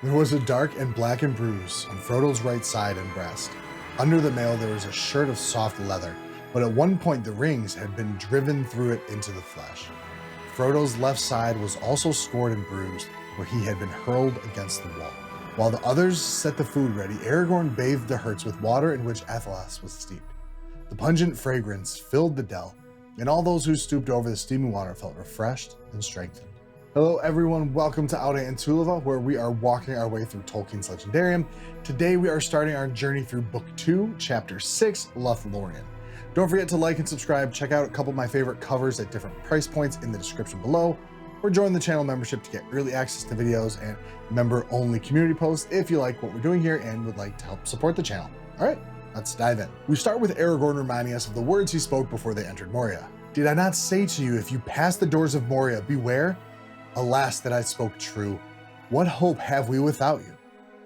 There was a dark and blackened bruise on Frodo's right side and breast. Under the mail there was a shirt of soft leather, but at one point the rings had been driven through it into the flesh. Frodo's left side was also scored and bruised, where he had been hurled against the wall. While the others set the food ready, Aragorn bathed the hurts with water in which Athelas was steeped. The pungent fragrance filled the dell, and all those who stooped over the steaming water felt refreshed and strengthened. Hello everyone, welcome to Aude and Tulava, where we are walking our way through Tolkien's Legendarium. Today we are starting our journey through Book 2, Chapter 6, Lothlorien. Don't forget to like and subscribe, check out a couple of my favorite covers at different price points in the description below, or join the channel membership to get early access to videos and member-only community posts if you like what we're doing here and would like to help support the channel. All right, let's dive in. We start with Aragorn reminding us of the words he spoke before they entered Moria. Did I not say to you, if you pass the doors of Moria, beware? Alas, that I spoke true. What hope have we without you?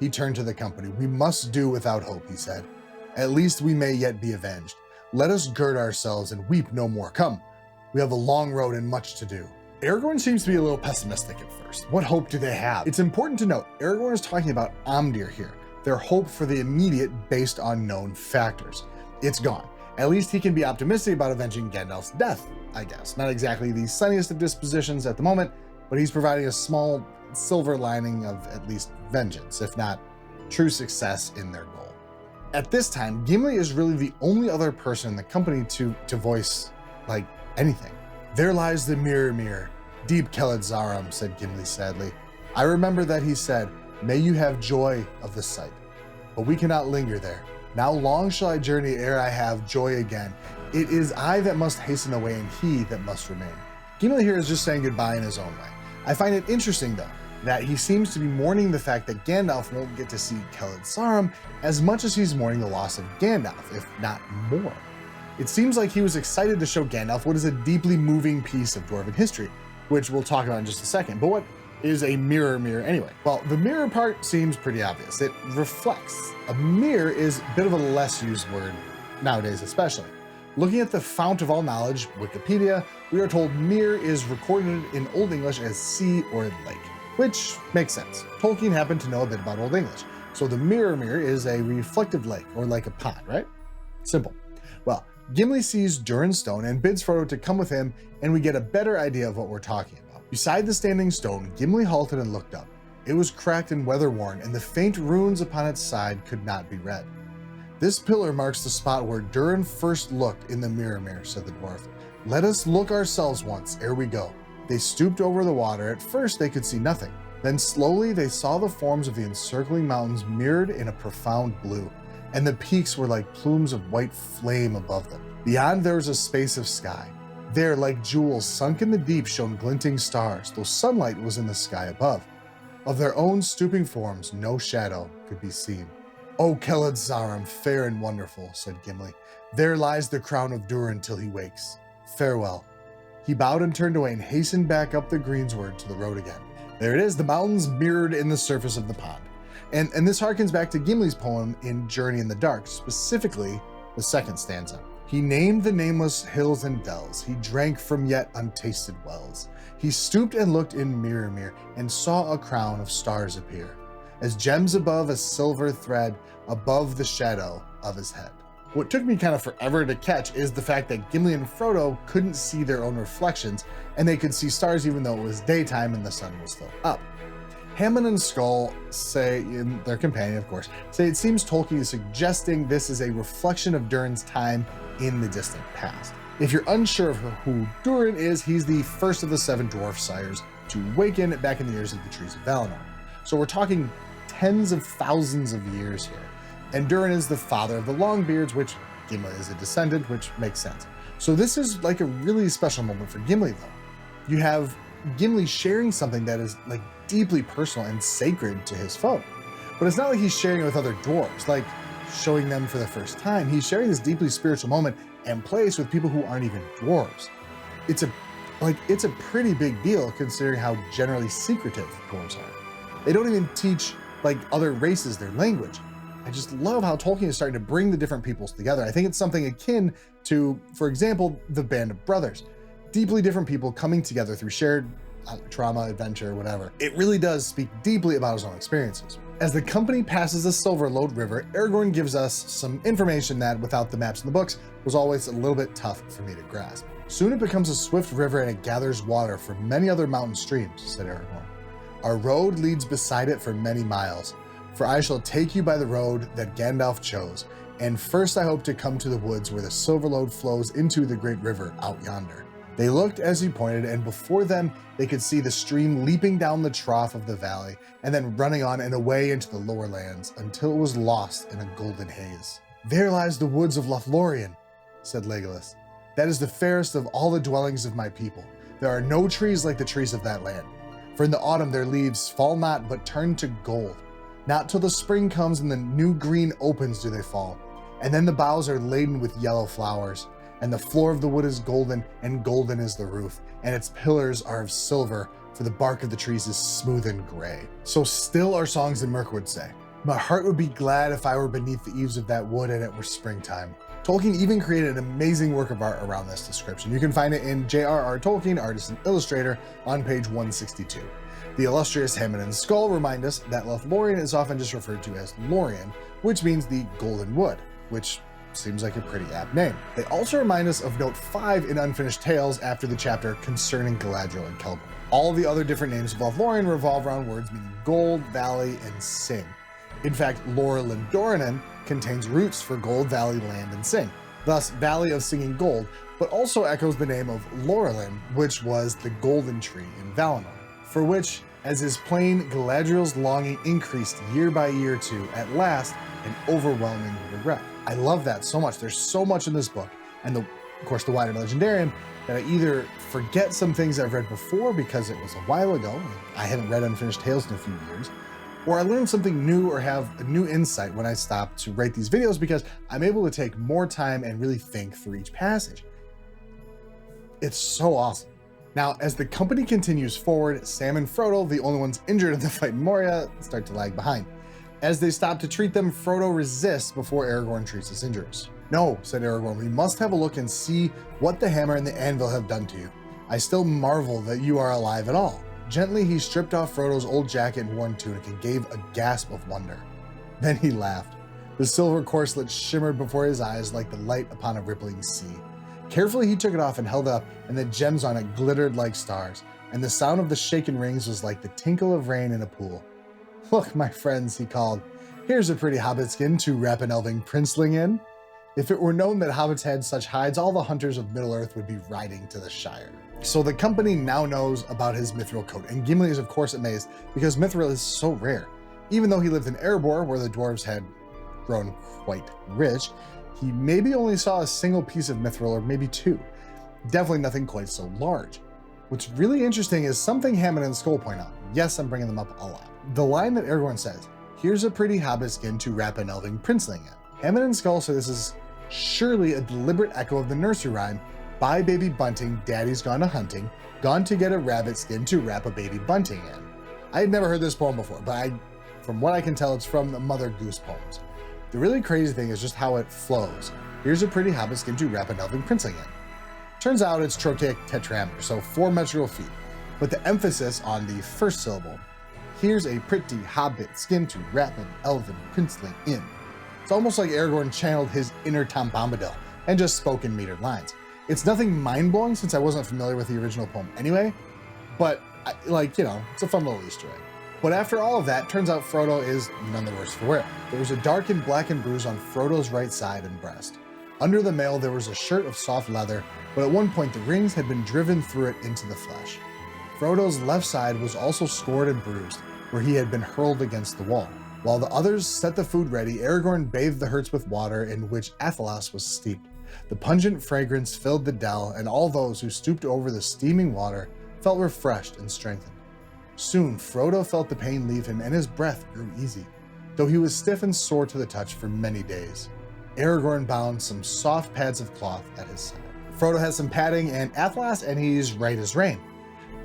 He turned to the company. We must do without hope, he said. At least we may yet be avenged. Let us gird ourselves and weep no more. Come, we have a long road and much to do. Aragorn seems to be a little pessimistic at first. What hope do they have? It's important to note, Aragorn is talking about Amdir here, their hope for the immediate based on known factors. It's gone. At least he can be optimistic about avenging Gandalf's death, I guess. Not exactly the sunniest of dispositions at the moment, but he's providing a small silver lining of at least vengeance, if not true success in their goal. At this time, Gimli is really the only other person in the company to voice, like, anything. There lies the Mirror, deep Keled-Zaram, said Gimli sadly. I remember that he said, may you have joy of the sight. But we cannot linger there. Now long shall I journey ere I have joy again. It is I that must hasten away and he that must remain. Gimli here is just saying goodbye in his own way. I find it interesting though, that he seems to be mourning the fact that Gandalf won't get to see Keled-Zaram as much as he's mourning the loss of Gandalf, if not more. It seems like he was excited to show Gandalf what is a deeply moving piece of Dwarven history, which we'll talk about in just a second, but what is a mirror anyway? Well, the mirror part seems pretty obvious. It reflects. A mirror is a bit of a less used word nowadays especially. Looking at the fount of all knowledge, Wikipedia, we are told mirror is recorded in Old English as sea or lake, which makes sense. Tolkien happened to know a bit about Old English, so the mirror is a reflective lake, or like a pond, right? Simple. Well, Gimli sees Durin's stone and bids Frodo to come with him, and we get a better idea of what we're talking about. Beside the standing stone, Gimli halted and looked up. It was cracked and weather-worn, and the faint runes upon its side could not be read. This pillar marks the spot where Durin first looked in the mirror, said the dwarf. Let us look ourselves once ere we go. They stooped over the water. At first they could see nothing. Then slowly they saw the forms of the encircling mountains mirrored in a profound blue, and the peaks were like plumes of white flame above them. Beyond there was a space of sky. There, like jewels sunk in the deep, shone glinting stars, though sunlight was in the sky above. Of their own stooping forms no shadow could be seen. O Keled-Zaram, fair and wonderful, said Gimli. There lies the crown of Durin till he wakes. Farewell. He bowed and turned away and hastened back up the greensward to the road again. There it is, the mountains mirrored in the surface of the pond. And this harkens back to Gimli's poem in Journey in the Dark, specifically the second stanza. He named the nameless hills and dells. He drank from yet untasted wells. He stooped and looked in mirror and saw a crown of stars appear, as gems above a silver thread above the shadow of his head. What took me kind of forever to catch is the fact that Gimli and Frodo couldn't see their own reflections, and they could see stars even though it was daytime and the sun was still up. Hammond and Skull say, in their companion of course, say it seems Tolkien is suggesting this is a reflection of Durin's time in the distant past. If you're unsure of who Durin is, he's the first of the 7 dwarf sires to awaken back in the years of the Trees of Valinor. So we're talking tens of thousands of years here. And Durin is the father of the Longbeards, which Gimli is a descendant, which makes sense. So this is like a really special moment for Gimli though. You have Gimli sharing something that is like deeply personal and sacred to his folk. But it's not like he's sharing it with other dwarves, like showing them for the first time. He's sharing this deeply spiritual moment and place with people who aren't even dwarves. It's a pretty big deal considering how generally secretive dwarves are. They don't even teach like other races their language. I just love how Tolkien is starting to bring the different peoples together. I think it's something akin to, for example, the Band of Brothers. Deeply different people coming together through shared trauma, adventure, whatever. It really does speak deeply about his own experiences. As the company passes the Silverlode River, Aragorn gives us some information that, without the maps in the books, was always a little bit tough for me to grasp. Soon it becomes a swift river and it gathers water for many other mountain streams, said Aragorn. Our road leads beside it for many miles, for I shall take you by the road that Gandalf chose, and first I hope to come to the woods where the Silverlode flows into the great river out yonder. They looked as he pointed, and before them they could see the stream leaping down the trough of the valley and then running on and away into the lower lands until it was lost in a golden haze. There lies the woods of Lothlorien, said Legolas. That is the fairest of all the dwellings of my people. There are no trees like the trees of that land, for in the autumn their leaves fall not but turn to gold. Not till the spring comes and the new green opens do they fall, and then the boughs are laden with yellow flowers. And the floor of the wood is golden, and golden is the roof, and its pillars are of silver, for the bark of the trees is smooth and gray. So still our songs in Mirkwood say, my heart would be glad if I were beneath the eaves of that wood and it were springtime. Tolkien even created an amazing work of art around this description. You can find it in J.R.R. Tolkien, Artist and Illustrator, on page 162. The illustrious Hammond and Skull remind us that Lothlorien is often just referred to as Lorien, which means the Golden Wood, which seems like a pretty apt name. They also remind us of note 5 in Unfinished Tales after the chapter concerning Galadriel and Celeborn. All the other different names of Lothlorien revolve around words meaning gold, valley, and sing. In fact, Lothlorien contains roots for gold, valley, land, and sing, thus Valley of Singing Gold, but also echoes the name of Lothlorien, which was the golden tree in Valinor, for which, as is plain, Galadriel's longing increased year by year to, at last, an overwhelming regret. I love that so much. There's so much in this book, and of course the Wider Legendarium, that I either forget some things I've read before because it was a while ago, I hadn't read Unfinished Tales in a few years, or I learn something new or have a new insight when I stop to write these videos because I'm able to take more time and really think through each passage. It's so awesome. Now, as the company continues forward, Sam and Frodo, the only ones injured in the fight in Moria, start to lag behind. As they stop to treat them, Frodo resists before Aragorn treats his injuries. No, said Aragorn, we must have a look and see what the hammer and the anvil have done to you. I still marvel that you are alive at all. Gently, he stripped off Frodo's old jacket and worn tunic and gave a gasp of wonder. Then he laughed. The silver corselet shimmered before his eyes like the light upon a rippling sea. Carefully, he took it off and held it up, and the gems on it glittered like stars, and the sound of the shaken rings was like the tinkle of rain in a pool. Look, my friends, he called, here's a pretty hobbit skin to wrap an elving princeling in. If it were known that hobbits had such hides, all the hunters of Middle-earth would be riding to the Shire. So the company now knows about his mithril coat, and Gimli is of course amazed because mithril is so rare. Even though he lived in Erebor, where the dwarves had grown quite rich, he maybe only saw a single piece of mithril, or maybe two. Definitely nothing quite so large. What's really interesting is something Hammond and Skull point out. Yes, I'm bringing them up a lot. The line that Aragorn says, here's a pretty hobbit skin to wrap an elving princeling in. Hammond and Skull say this is surely a deliberate echo of the nursery rhyme, bye baby bunting, daddy's gone a hunting, gone to get a rabbit skin to wrap a baby bunting in. I had never heard this poem before, but from what I can tell, it's from the Mother Goose poems. The really crazy thing is just how it flows. Here's a pretty hobbit skin to wrap an elven princeling in. Turns out it's trochaic tetrameter, so 4 metrical feet, but the emphasis on the first syllable. Here's a pretty hobbit skin to wrap an elven princeling in. It's almost like Aragorn channeled his inner Tom Bombadil and just spoke in metered lines. It's nothing mind-blowing since I wasn't familiar with the original poem anyway, but it's a fun little Easter egg. But after all of that, turns out Frodo is none the worse for wear. There was a dark and blackened bruise on Frodo's right side and breast. Under the mail, there was a shirt of soft leather, but at one point the rings had been driven through it into the flesh. Frodo's left side was also scored and bruised, where he had been hurled against the wall. While the others set the food ready, Aragorn bathed the hurts with water in which Athelas was steeped. The pungent fragrance filled the dell, and all those who stooped over the steaming water felt refreshed and strengthened. Soon, Frodo felt the pain leave him, and his breath grew easy, though he was stiff and sore to the touch for many days. Aragorn bound some soft pads of cloth at his side. Frodo has some padding and Athelas, and he's right as rain.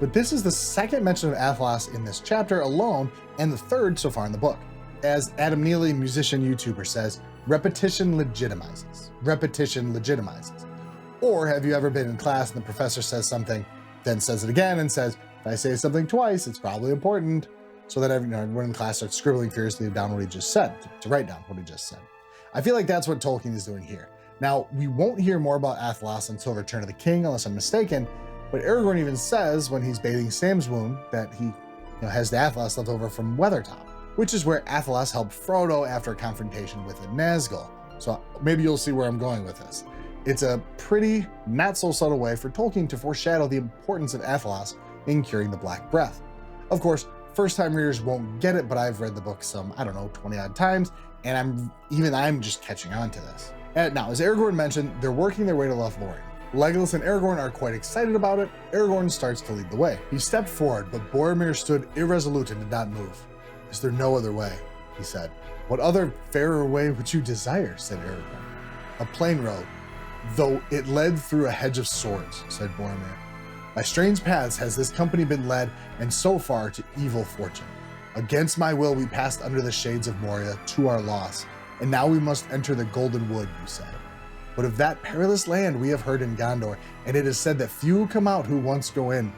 But this is the second mention of Athelas in this chapter alone, and the third so far in the book. As Adam Neely, musician YouTuber, says, repetition legitimizes. Repetition legitimizes. Or have you ever been in class and the professor says something, then says it again and says, If I say something twice, it's probably important. So that everyone in class starts scribbling furiously down what he just said, to write down what he just said. I feel like that's what Tolkien is doing here. Now, we won't hear more about Athelas until Return of the King, unless I'm mistaken, but Aragorn even says when he's bathing Sam's wound that he has the Athelas left over from Weathertop, which is where Athelas helped Frodo after a confrontation with a Nazgul. So maybe you'll see where I'm going with this. It's a pretty not so subtle way for Tolkien to foreshadow the importance of Athelas in curing the Black Breath. Of course, first-time readers won't get it, but I've read the book some, 20-odd times, and I'm just catching on to this. And now, as Aragorn mentioned, they're working their way to Lothlorien. Legolas and Aragorn are quite excited about it. Aragorn starts to lead the way. He stepped forward, but Boromir stood irresolute and did not move. "Is there no other way?" he said. "What other fairer way would you desire?" said Aragorn. "A plain road, though it led through a hedge of swords," said Boromir. "By strange paths has this company been led, and so far to evil fortune. Against my will we passed under the shades of Moria to our loss, and now we must enter the Golden Wood, you say. But of that perilous land we have heard in Gondor, and it is said that few come out who once go in,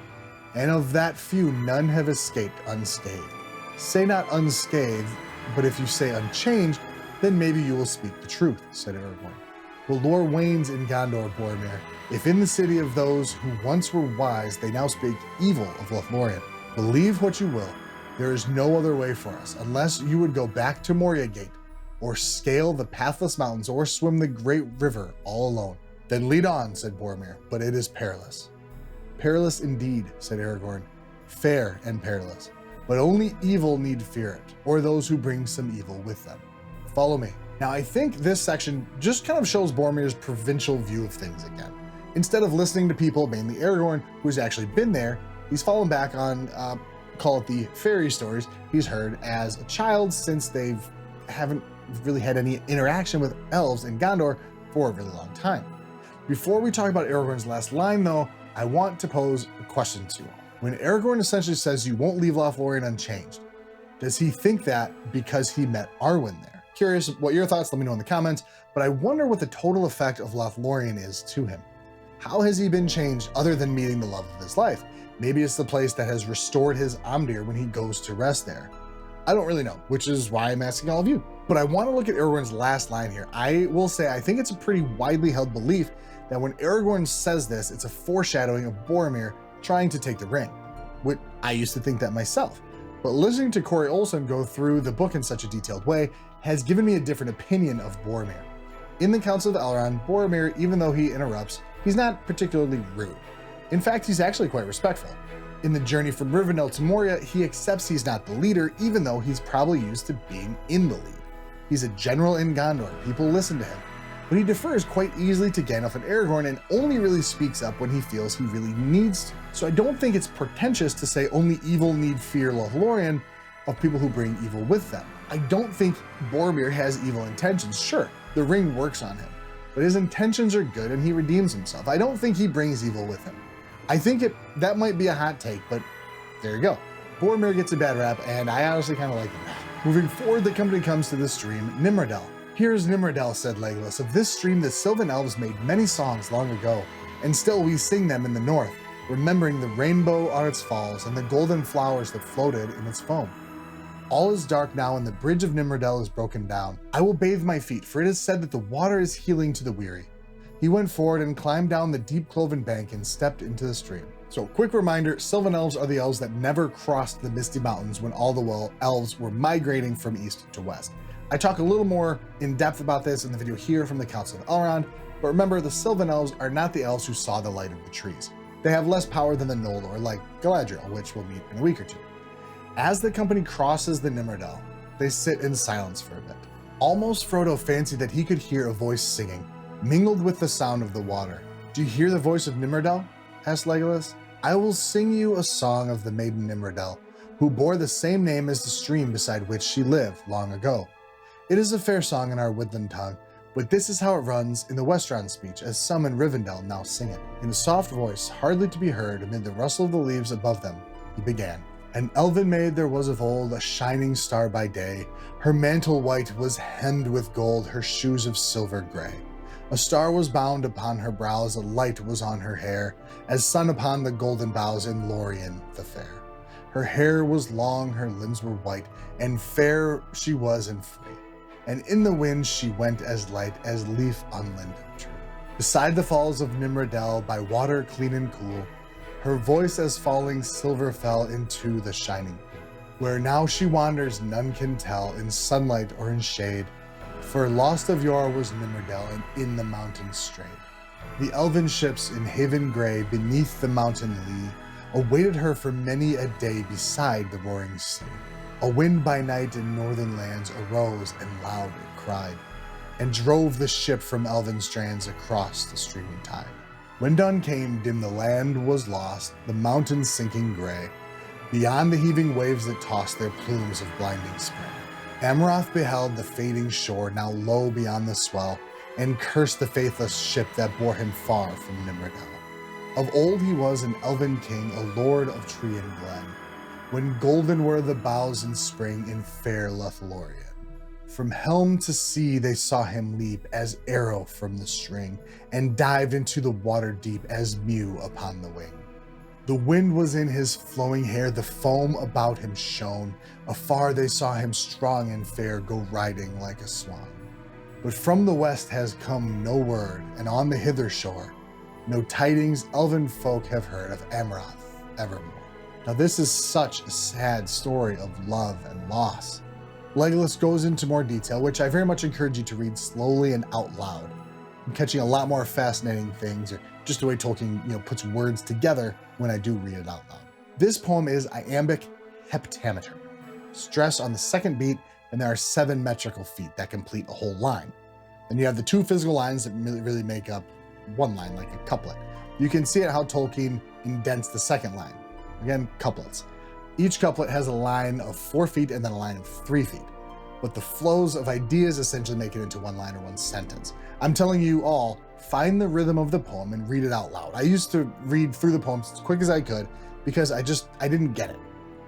and of that few none have escaped unscathed. Say not unscathed, but if you say unchanged, then maybe you will speak the truth," said Aragorn. "The lore wanes in Gondor, Boromir. If in the city of those who once were wise they now speak evil of Lothlorien, believe what you will, there is no other way for us, unless you would go back to Moria Gate, or scale the pathless mountains, or swim the great river all alone." "Then lead on," said Boromir, "but it is perilous." "Perilous indeed," said Aragorn. "Fair and perilous, but only evil need fear it, or those who bring some evil with them. Follow me." Now, I think this section just kind of shows Boromir's provincial view of things again. Instead of listening to people, mainly Aragorn, who's actually been there, he's fallen back on, call it the fairy stories he's heard as a child, since they haven't really had any interaction with elves in Gondor for a really long time. Before we talk about Aragorn's last line, though, I want to pose a question to you all. When Aragorn essentially says you won't leave Lothlorien unchanged, does he think that because he met Arwen there? Curious what your thoughts, let me know in the comments, but I wonder what the total effect of Lothlorien is to him. How has he been changed other than meeting the love of his life? Maybe it's the place that has restored his Amdir when he goes to rest there. I don't really know, which is why I'm asking all of you. But I want to look at Aragorn's last line here. I will say, I think it's a pretty widely held belief that when Aragorn says this, it's a foreshadowing of Boromir trying to take the ring. Which I used to think that myself. But listening to Corey Olsen go through the book in such a detailed way has given me a different opinion of Boromir. In the Council of Elrond, Boromir, even though he interrupts, he's not particularly rude. In fact, he's actually quite respectful. In the journey from Rivendell to Moria, he accepts he's not the leader, even though he's probably used to being in the lead. He's a general in Gondor, people listen to him. But he defers quite easily to Gandalf and Aragorn and only really speaks up when he feels he really needs to. So I don't think it's pretentious to say only evil need fear Lothlorien of people who bring evil with them. I don't think Boromir has evil intentions. Sure, the ring works on him, but his intentions are good and he redeems himself. I don't think he brings evil with him. I think that might be a hot take, but there you go. Boromir gets a bad rap, and I honestly kind of like him. Moving forward, the company comes to the stream Nimrodel. "Here's Nimrodel," said Legolas. "Of this stream the Sylvan Elves made many songs long ago, and still we sing them in the north, remembering the rainbow on its falls and the golden flowers that floated in its foam. All is dark now, and the bridge of Nimrodel is broken down. I will bathe my feet, for it is said that the water is healing to the weary." He went forward and climbed down the deep cloven bank and stepped into the stream. So, quick reminder, Sylvan Elves are the elves that never crossed the Misty Mountains when all the elves were migrating from east to west. I talk a little more in depth about this in the video here from the Council of Elrond, but remember, the Sylvan Elves are not the elves who saw the light of the trees. They have less power than the Noldor, like Galadriel, which we'll meet in a week or two. As the company crosses the Nimrodel, they sit in silence for a bit. Almost Frodo fancied that he could hear a voice singing, mingled with the sound of the water. "Do you hear the voice of Nimrodel?" asked Legolas. "I will sing you a song of the maiden Nimrodel, who bore the same name as the stream beside which she lived long ago. It is a fair song in our woodland tongue, but this is how it runs in the Westron speech, as some in Rivendell now sing it." In a soft voice, hardly to be heard amid the rustle of the leaves above them, he began. "An elven maid there was of old, a shining star by day. Her mantle white was hemmed with gold, her shoes of silver gray. A star was bound upon her brows, a light was on her hair, as sun upon the golden boughs in Lorien the fair. Her hair was long, her limbs were white, and fair she was and free. And in the wind she went as light as leaf on linden tree. Beside the falls of Nimrodel, by water clean and cool, her voice as falling silver fell into the shining pool. Where now she wanders none can tell, in sunlight or in shade, for lost of yore was Nimrodel, and in the mountains strayed. The elven ships in haven gray, beneath the mountain lee, awaited her for many a day beside the roaring sea. A wind by night in northern lands arose and loud it cried, and drove the ship from elven strands across the streaming tide. When dawn came, dim the land was lost, the mountains sinking gray, beyond the heaving waves that tossed their plumes of blinding spray. Amaroth beheld the fading shore, now low beyond the swell, and cursed the faithless ship that bore him far from Nimrodel. Of old he was an elven king, a lord of tree and glen, when golden were the boughs in spring in fair Lothlorien. From helm to sea they saw him leap as arrow from the string, and dived into the water deep as mew upon the wing. The wind was in his flowing hair, the foam about him shone. Afar they saw him strong and fair go riding like a swan. But from the west has come no word, and on the hither shore no tidings elven folk have heard of Amaroth evermore. Now this is such a sad story of love and loss. Legolas goes into more detail, which I very much encourage you to read slowly and out loud. I'm catching a lot more fascinating things, or just the way Tolkien, puts words together when I do read it out loud. This poem is iambic heptameter, stress on the second beat, and there are 7 metrical feet that complete a whole line. Then you have the 2 physical lines that really make up one line, like a couplet. You can see it how Tolkien indents the second line. Again, couplets. Each couplet has a line of 4 feet and then a line of 3 feet. But the flows of ideas essentially make it into one line or one sentence. I'm telling you all, find the rhythm of the poem and read it out loud. I used to read through the poems as quick as I could because I didn't get it.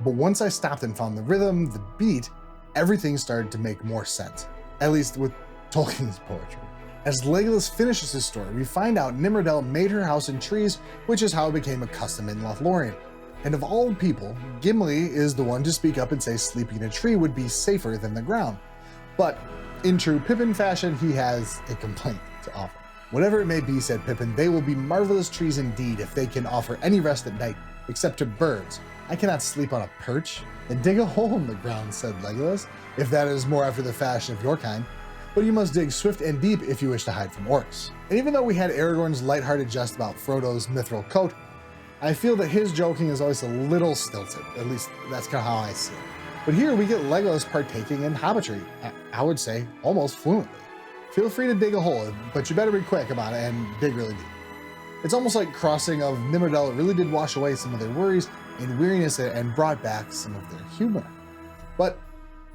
But once I stopped and found the rhythm, the beat, everything started to make more sense, at least with Tolkien's poetry. As Legolas finishes his story, we find out Nimrodel made her house in trees, which is how it became a custom in Lothlorien. And of all people, Gimli is the one to speak up and say sleeping in a tree would be safer than the ground. But in true Pippin fashion, he has a complaint to offer. Whatever it may be, said Pippin, they will be marvelous trees indeed if they can offer any rest at night, except to birds. I cannot sleep on a perch. Then dig a hole in the ground, said Legolas, if that is more after the fashion of your kind. But you must dig swift and deep if you wish to hide from orcs. And even though we had Aragorn's lighthearted jest about Frodo's mithril coat, I feel that his joking is always a little stilted. At least that's kind of how I see it. But here we get Legolas partaking in hobbitry, I would say almost fluently. Feel free to dig a hole, but you better be quick about it and dig really deep. It's almost like crossing of Nimrodel really did wash away some of their worries and weariness and brought back some of their humor. But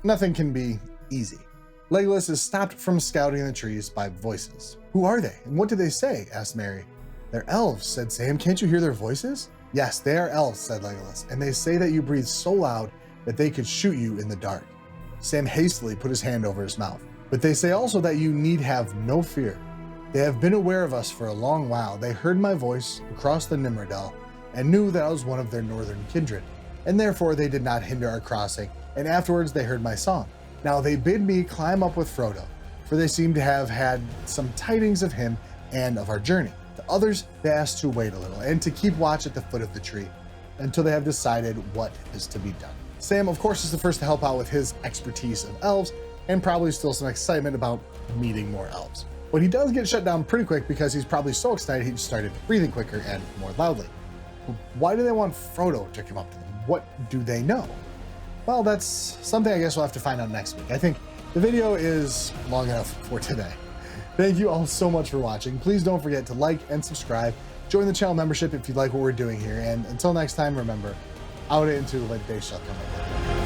nothing can be easy. Legolas is stopped from scouting in the trees by voices. Who are they, and what do they say? Asked Merry. They're elves, said Sam. Can't you hear their voices? Yes, they are elves, said Legolas, and they say that you breathe so loud that they could shoot you in the dark. Sam hastily put his hand over his mouth. But they say also that you need have no fear. They have been aware of us for a long while. They heard my voice across the Nimrodel and knew that I was one of their northern kindred, and therefore they did not hinder our crossing, and afterwards they heard my song. Now they bid me climb up with Frodo, for they seem to have had some tidings of him and of our journey. The others they asked to wait a little and to keep watch at the foot of the tree until they have decided what is to be done. Sam, of course, is the first to help out with his expertise of elves and probably still some excitement about meeting more elves. But he does get shut down pretty quick because he's probably so excited he just started breathing quicker and more loudly. Why do they want Frodo to come up to them? What do they know? Well, that's something I guess we'll have to find out next week. I think the video is long enough for today. Thank you all so much for watching. Please don't forget to like and subscribe. Join the channel membership if you like what we're doing here. And until next time, remember, out into the day shall come again.